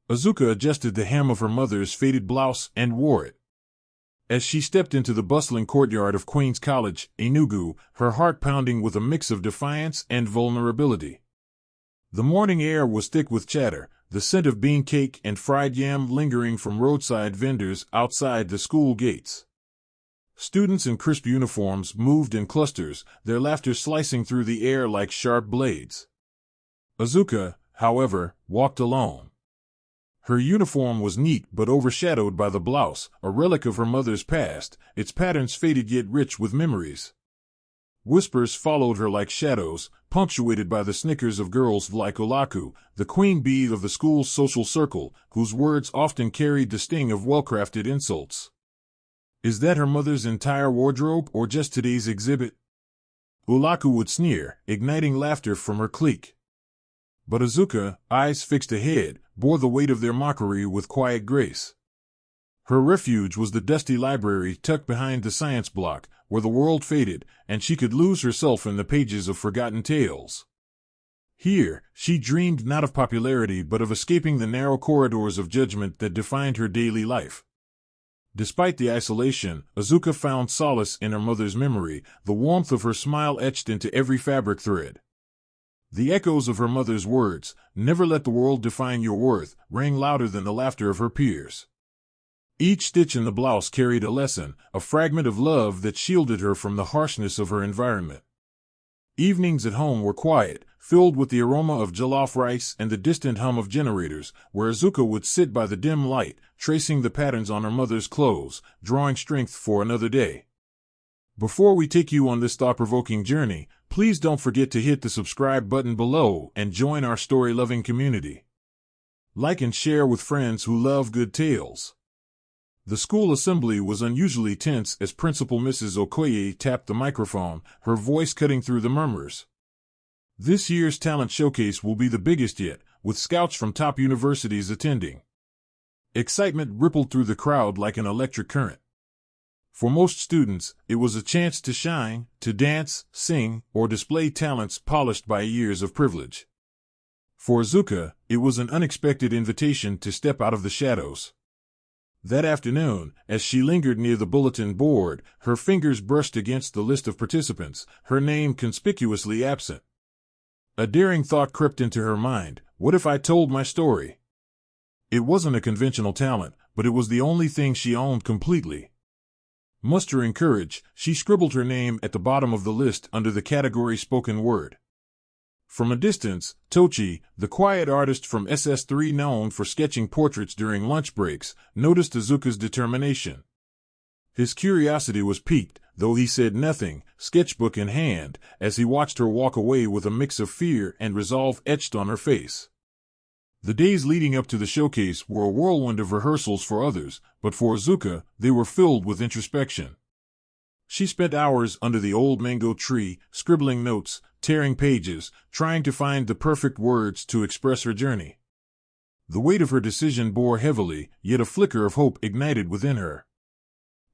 Azuka adjusted the hem of her mother's faded blouse and wore it. As she stepped into the bustling courtyard of Queen's College, Enugu, her heart pounding with a mix of defiance and vulnerability. The morning air was thick with chatter, the scent of bean cake and fried yam lingering from roadside vendors outside the school gates. Students in crisp uniforms moved in clusters, their laughter slicing through the air like sharp blades. Azuka, however, walked alone. Her uniform was neat but overshadowed by the blouse, a relic of her mother's past, its patterns faded yet rich with memories. Whispers followed her like shadows, punctuated by the snickers of girls like Olaku, the queen bee of the school's social circle, whose words often carried the sting of well-crafted insults. Is that her mother's entire wardrobe or just today's exhibit? Olaku would sneer, igniting laughter from her clique. But Azuka, eyes fixed ahead, bore the weight of their mockery with quiet grace. Her refuge was the dusty library tucked behind the science block, where the world faded, and she could lose herself in the pages of forgotten tales. Here, she dreamed not of popularity but of escaping the narrow corridors of judgment that defined her daily life. Despite the isolation, Azuka found solace in her mother's memory, the warmth of her smile etched into every fabric thread. The echoes of her mother's words, "Never let the world define your worth," rang louder than the laughter of her peers. Each stitch in the blouse carried a lesson, a fragment of love that shielded her from the harshness of her environment. Evenings at home were quiet, filled with the aroma of jollof rice and the distant hum of generators, where Azuka would sit by the dim light, tracing the patterns on her mother's clothes, drawing strength for another day. Before we take you on this thought-provoking journey, please don't forget to hit the subscribe button below and join our story-loving community. Like and share with friends who love good tales. The school assembly was unusually tense as Principal Mrs. Okoye tapped the microphone, her voice cutting through the murmurs. This year's talent showcase will be the biggest yet, with scouts from top universities attending. Excitement rippled through the crowd like an electric current. For most students, it was a chance to shine, to dance, sing, or display talents polished by years of privilege. For Azuka, it was an unexpected invitation to step out of the shadows. That afternoon, as she lingered near the bulletin board, her fingers brushed against the list of participants, her name conspicuously absent. A daring thought crept into her mind: what if I told my story? It wasn't a conventional talent, but it was the only thing she owned completely. Mustering courage, she scribbled her name at the bottom of the list under the category spoken word. From a distance, Tochi, the quiet artist from SS3 known for sketching portraits during lunch breaks, noticed Azuka's determination. His curiosity was piqued, though he said nothing, sketchbook in hand, as he watched her walk away with a mix of fear and resolve etched on her face. The days leading up to the showcase were a whirlwind of rehearsals for others, but for Azuka, they were filled with introspection. She spent hours under the old mango tree, scribbling notes, tearing pages, trying to find the perfect words to express her journey. The weight of her decision bore heavily, yet a flicker of hope ignited within her.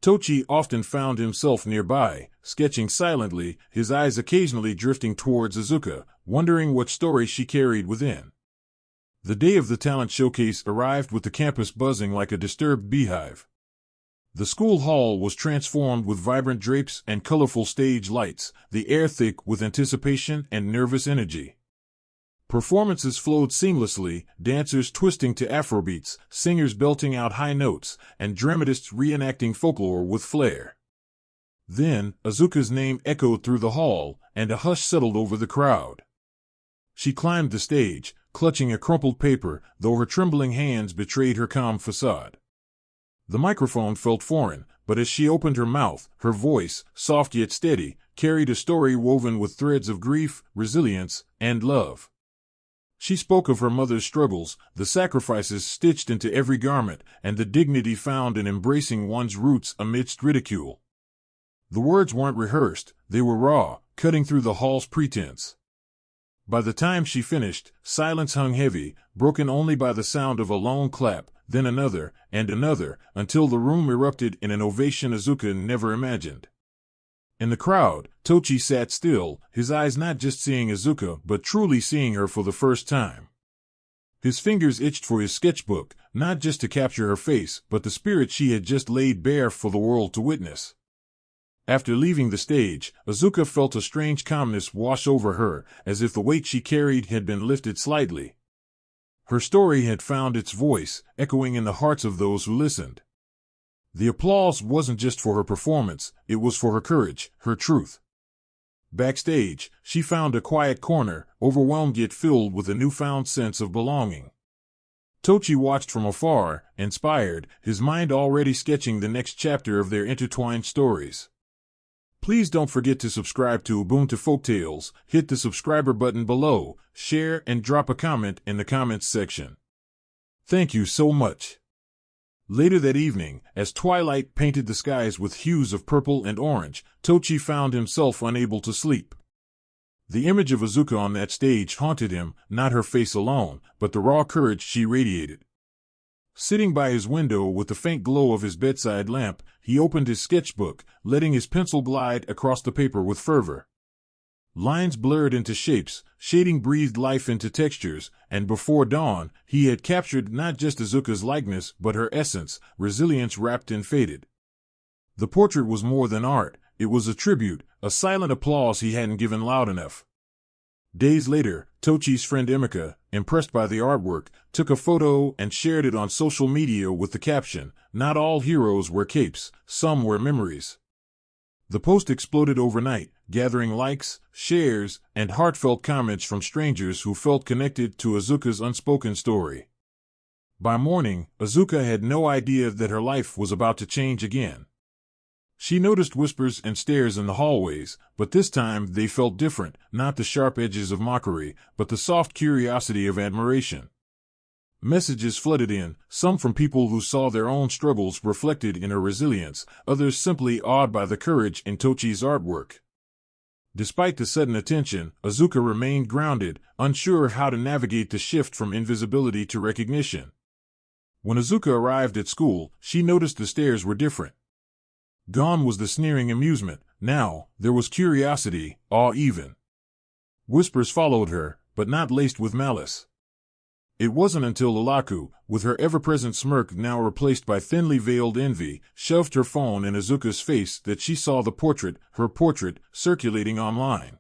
Tochi often found himself nearby, sketching silently, his eyes occasionally drifting towards Azuka, wondering what story she carried within. The day of the talent showcase arrived with the campus buzzing like a disturbed beehive. The school hall was transformed with vibrant drapes and colorful stage lights, the air thick with anticipation and nervous energy. Performances flowed seamlessly, dancers twisting to Afrobeats, singers belting out high notes, and dramatists reenacting folklore with flair. Then, Azuka's name echoed through the hall, and a hush settled over the crowd. She climbed the stage, clutching a crumpled paper, though her trembling hands betrayed her calm facade. The microphone felt foreign, but as she opened her mouth, her voice, soft yet steady, carried a story woven with threads of grief, resilience, and love. She spoke of her mother's struggles, the sacrifices stitched into every garment, and the dignity found in embracing one's roots amidst ridicule. The words weren't rehearsed, they were raw, cutting through the hall's pretense. By the time she finished, silence hung heavy, broken only by the sound of a lone clap, then another, and another, until the room erupted in an ovation Azuka never imagined. In the crowd, Tochi sat still, his eyes not just seeing Azuka but truly seeing her for the first time. His fingers itched for his sketchbook, not just to capture her face, but the spirit she had just laid bare for the world to witness. After leaving the stage, Azuka felt a strange calmness wash over her, as if the weight she carried had been lifted slightly. Her story had found its voice, echoing in the hearts of those who listened. The applause wasn't just for her performance, it was for her courage, her truth. Backstage, she found a quiet corner, overwhelmed yet filled with a newfound sense of belonging. Tochi watched from afar, inspired, his mind already sketching the next chapter of their intertwined stories. Please don't forget to subscribe to Ubuntu Folktales, hit the subscriber button below, share and drop a comment in the comments section. Thank you so much. Later that evening, as twilight painted the skies with hues of purple and orange, Tochi found himself unable to sleep. The image of Azuka on that stage haunted him, not her face alone, but the raw courage she radiated. Sitting by his window with the faint glow of his bedside lamp, he opened his sketchbook, letting his pencil glide across the paper with fervor. Lines blurred into shapes, shading breathed life into textures, and before dawn, he had captured not just Azuka's likeness but her essence, resilience wrapped in faded. The portrait was more than art, it was a tribute, a silent applause he hadn't given loud enough. Days later, Tochi's friend Emeka, impressed by the artwork, took a photo and shared it on social media with the caption, "Not all heroes wear capes, some wear memories." The post exploded overnight, gathering likes, shares, and heartfelt comments from strangers who felt connected to Azuka's unspoken story. By morning, Azuka had no idea that her life was about to change again. She noticed whispers and stares in the hallways, but this time they felt different, not the sharp edges of mockery, but the soft curiosity of admiration. Messages flooded in, some from people who saw their own struggles reflected in her resilience, others simply awed by the courage in Tochi's artwork. Despite the sudden attention, Azuka remained grounded, unsure how to navigate the shift from invisibility to recognition. When Azuka arrived at school, she noticed the stares were different. Gone was the sneering amusement, now there was curiosity, awe even. Whispers followed her, but not laced with malice. It wasn't until Lulaku, with her ever-present smirk now replaced by thinly veiled envy, shoved her phone in Azuka's face that she saw the portrait, her portrait, circulating online.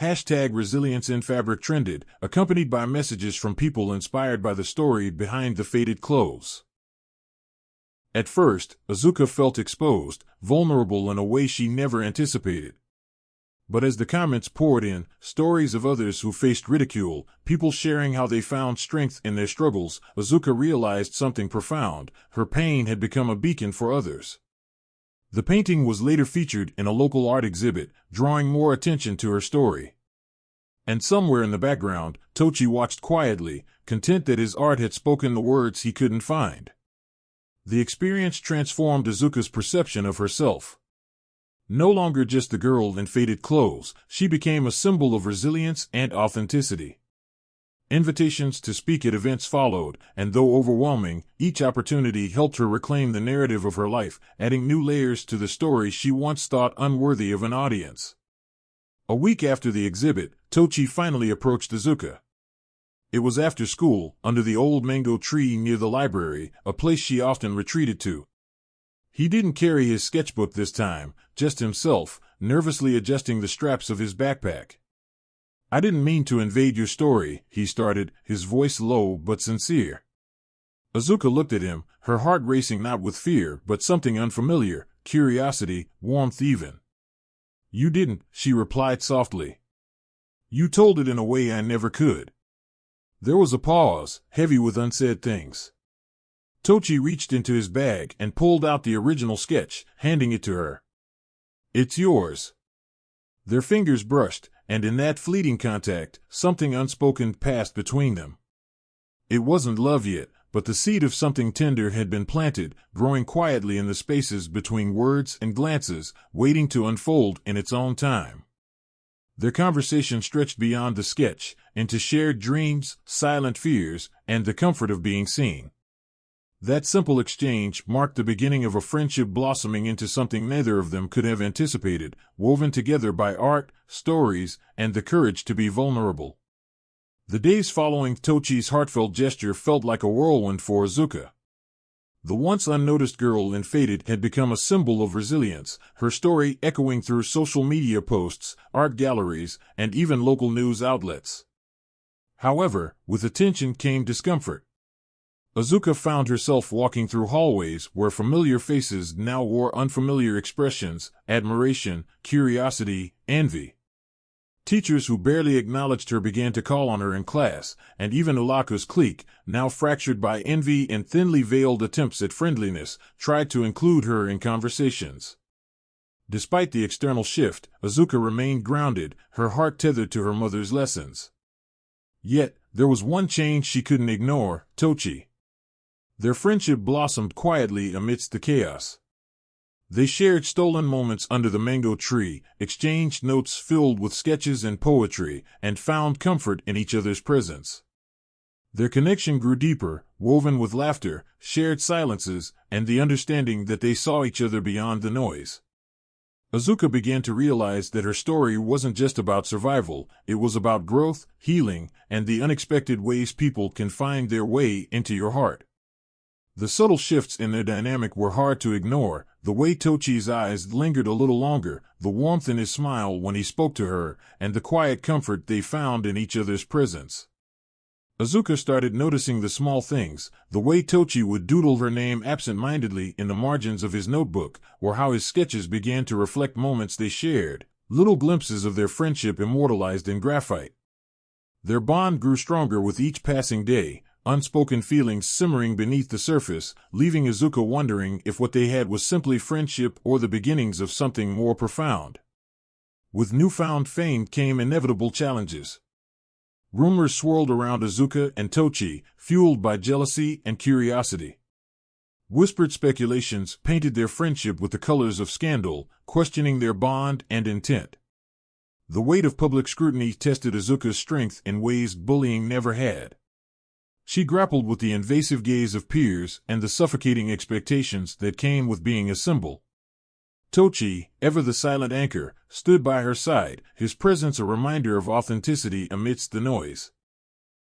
#ResilienceInFabric trended, accompanied by messages from people inspired by the story behind the faded clothes. At first, Azuka felt exposed, vulnerable in a way she never anticipated. But as the comments poured in, stories of others who faced ridicule, people sharing how they found strength in their struggles, Azuka realized something profound: her pain had become a beacon for others. The painting was later featured in a local art exhibit, drawing more attention to her story. And somewhere in the background, Tochi watched quietly, content that his art had spoken the words he couldn't find. The experience transformed Azuka's perception of herself. No longer just the girl in faded clothes, she became a symbol of resilience and authenticity. Invitations to speak at events followed, and though overwhelming, each opportunity helped her reclaim the narrative of her life, adding new layers to the story she once thought unworthy of an audience. A week after the exhibit, Tochi finally approached Azuka. It was after school, under the old mango tree near the library, a place she often retreated to. He didn't carry his sketchbook this time, just himself, nervously adjusting the straps of his backpack. "I didn't mean to invade your story," he started, his voice low but sincere. Azuka looked at him, her heart racing not with fear but something unfamiliar, curiosity, warmth even. "You didn't," she replied softly. "You told it in a way I never could." There was a pause, heavy with unsaid things. Tochi reached into his bag and pulled out the original sketch, handing it to her. "It's yours." Their fingers brushed, and in that fleeting contact, something unspoken passed between them. It wasn't love yet, but the seed of something tender had been planted, growing quietly in the spaces between words and glances, waiting to unfold in its own time. Their conversation stretched beyond the sketch, into shared dreams, silent fears, and the comfort of being seen. That simple exchange marked the beginning of a friendship blossoming into something neither of them could have anticipated, woven together by art, stories, and the courage to be vulnerable. The days following Tochi's heartfelt gesture felt like a whirlwind for Azuka. The once unnoticed girl in Faded had become a symbol of resilience, her story echoing through social media posts, art galleries, and even local news outlets. However, with attention came discomfort. Azuka found herself walking through hallways where familiar faces now wore unfamiliar expressions: admiration, curiosity, envy. Teachers who barely acknowledged her began to call on her in class, and even Ulaka's clique, now fractured by envy and thinly veiled attempts at friendliness, tried to include her in conversations. Despite the external shift, Azuka remained grounded, her heart tethered to her mother's lessons. Yet, there was one change she couldn't ignore: Tochi. Their friendship blossomed quietly amidst the chaos. They shared stolen moments under the mango tree, exchanged notes filled with sketches and poetry, and found comfort in each other's presence. Their connection grew deeper, woven with laughter, shared silences, and the understanding that they saw each other beyond the noise. Azuka began to realize that her story wasn't just about survival, it was about growth, healing, and the unexpected ways people can find their way into your heart. The subtle shifts in their dynamic were hard to ignore: the way Tochi's eyes lingered a little longer, the warmth in his smile when he spoke to her, and the quiet comfort they found in each other's presence. Azuka started noticing the small things: the way Tochi would doodle her name absent-mindedly in the margins of his notebook, or how his sketches began to reflect moments they shared, little glimpses of their friendship immortalized in graphite. Their bond grew stronger with each passing day, unspoken feelings simmering beneath the surface, leaving Azuka wondering if what they had was simply friendship or the beginnings of something more profound. With newfound fame came inevitable challenges. Rumors swirled around Azuka and Tochi, fueled by jealousy and curiosity. Whispered speculations painted their friendship with the colors of scandal, questioning their bond and intent. The weight of public scrutiny tested Azuka's strength in ways bullying never had. She grappled with the invasive gaze of peers and the suffocating expectations that came with being a symbol. Tochi, ever the silent anchor, stood by her side, his presence a reminder of authenticity amidst the noise.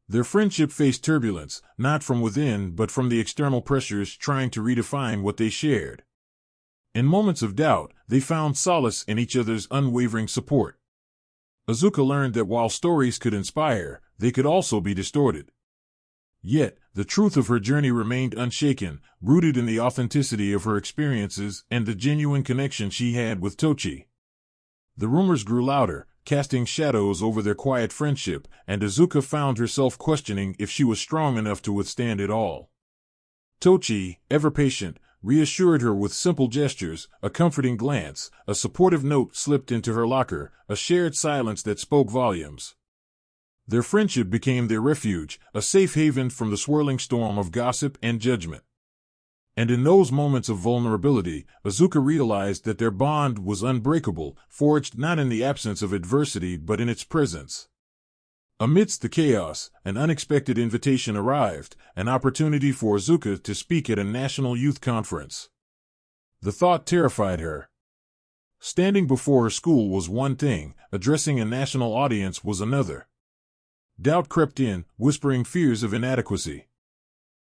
Their friendship faced turbulence, not from within but from the external pressures trying to redefine what they shared. In moments of doubt, they found solace in each other's unwavering support. Azuka learned that while stories could inspire, they could also be distorted. Yet, the truth of her journey remained unshaken, rooted in the authenticity of her experiences and the genuine connection she had with Tochi. The rumors grew louder, casting shadows over their quiet friendship, and Azuka found herself questioning if she was strong enough to withstand it all. Tochi, ever patient, reassured her with simple gestures, a comforting glance, a supportive note slipped into her locker, a shared silence that spoke volumes. Their friendship became their refuge, a safe haven from the swirling storm of gossip and judgment. And in those moments of vulnerability, Azuka realized that their bond was unbreakable, forged not in the absence of adversity but in its presence. Amidst the chaos, an unexpected invitation arrived, an opportunity for Azuka to speak at a national youth conference. The thought terrified her. Standing before her school was one thing, addressing a national audience was another. Doubt crept in, whispering fears of inadequacy.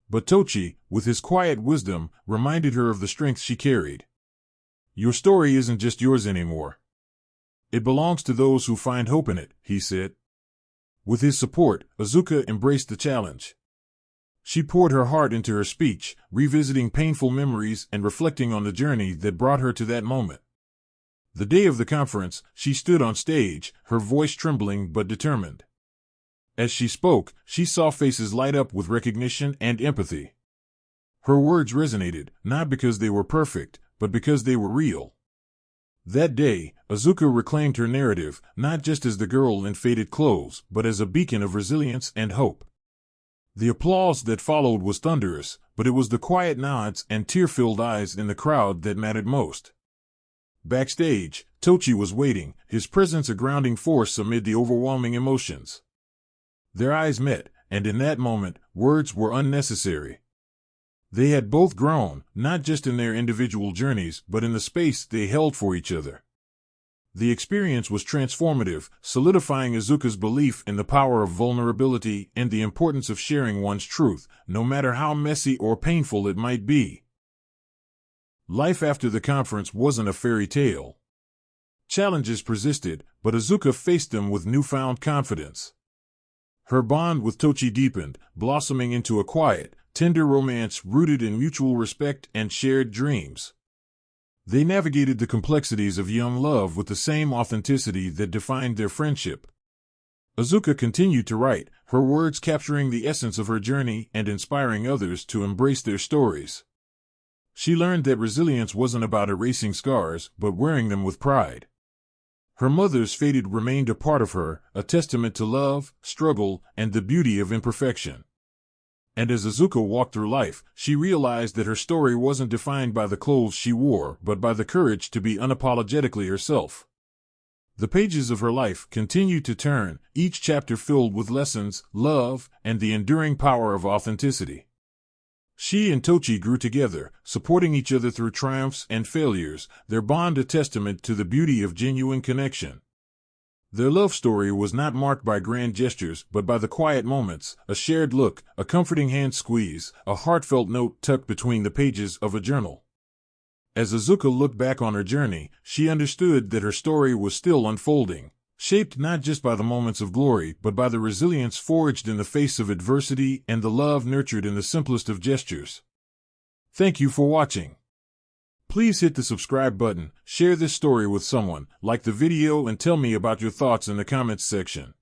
But Tochi, with his quiet wisdom, reminded her of the strength she carried. "Your story isn't just yours anymore. It belongs to those who find hope in it," he said. With his support, Azuka embraced the challenge. She poured her heart into her speech, revisiting painful memories and reflecting on the journey that brought her to that moment. The day of the conference, she stood on stage, her voice trembling but determined. As she spoke, she saw faces light up with recognition and empathy. Her words resonated, not because they were perfect, but because they were real. That day, Azuka reclaimed her narrative, not just as the girl in faded clothes, but as a beacon of resilience and hope. The applause that followed was thunderous, but it was the quiet nods and tear-filled eyes in the crowd that mattered most. Backstage, Tochi was waiting, his presence a grounding force amid the overwhelming emotions. Their eyes met, and in that moment, words were unnecessary. They had both grown, not just in their individual journeys, but in the space they held for each other. The experience was transformative, solidifying Azuka's belief in the power of vulnerability and the importance of sharing one's truth, no matter how messy or painful it might be. Life after the conference wasn't a fairy tale. Challenges persisted, but Azuka faced them with newfound confidence. Her bond with Tochi deepened, blossoming into a quiet, tender romance rooted in mutual respect and shared dreams. They navigated the complexities of young love with the same authenticity that defined their friendship. Azuka continued to write, her words capturing the essence of her journey and inspiring others to embrace their stories. She learned that resilience wasn't about erasing scars, but wearing them with pride. Her mother's faded remained a part of her, a testament to love, struggle, and the beauty of imperfection. And as Azuka walked through life, she realized that her story wasn't defined by the clothes she wore, but by the courage to be unapologetically herself. The pages of her life continued to turn, each chapter filled with lessons, love, and the enduring power of authenticity. She and Tochi grew together, supporting each other through triumphs and failures, their bond a testament to the beauty of genuine connection. Their love story was not marked by grand gestures, but by the quiet moments, a shared look, a comforting hand squeeze, a heartfelt note tucked between the pages of a journal. As Azuka looked back on her journey, she understood that her story was still unfolding, shaped not just by the moments of glory, but by the resilience forged in the face of adversity and the love nurtured in the simplest of gestures. Thank you for watching. Please hit the subscribe button, share this story with someone, like the video, and tell me about your thoughts in the comments section.